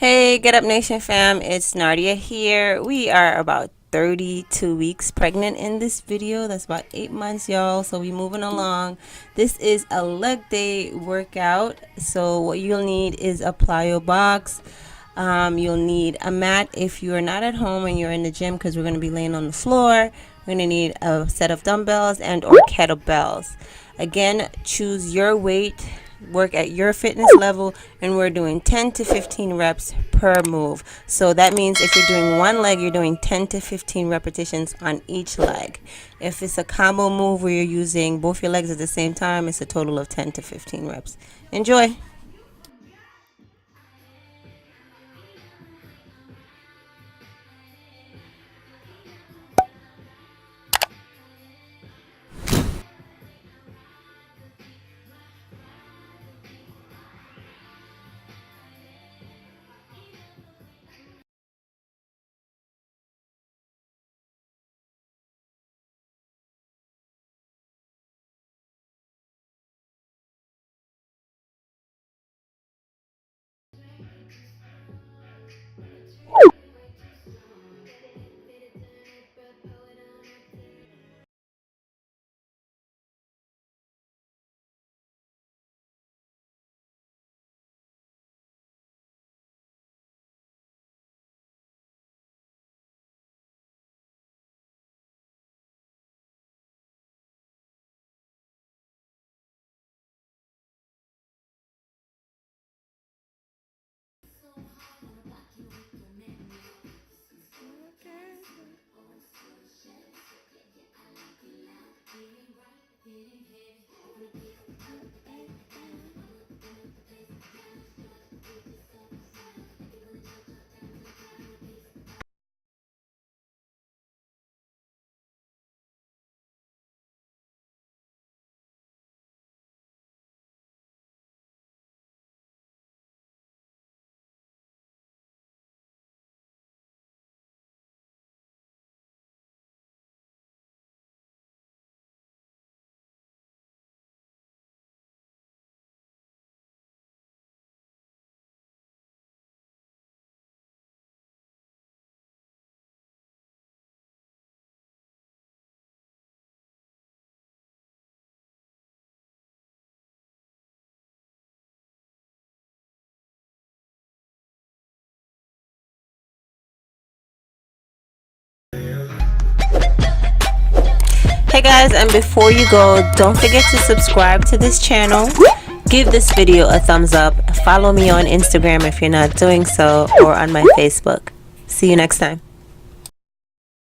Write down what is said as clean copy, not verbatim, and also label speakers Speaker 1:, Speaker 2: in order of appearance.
Speaker 1: Hey, Get Up Nation fam, it's Nadia here. We are about 32 weeks pregnant in this video. That's about 8 months, y'all. So we moving along. This is a leg day workout. So what you'll need is a Plyo box. You'll need a mat if you are not at home and you're in the gym, because we're going to be laying on the floor. We're going to need a set of dumbbells and or kettlebells. Again, choose your weight, work at your fitness level, and we're doing 10 to 15 reps per move. So that means if you're doing one leg, you're doing 10 to 15 repetitions on each leg. If it's a combo move where you're using both your legs at the same time, it's a total of 10 to 15 reps. Enjoy. Hey guys, and before you go, don't forget to subscribe to this channel. Give this video a thumbs up. Follow me on Instagram if you're not doing so, or on my Facebook. See you next time.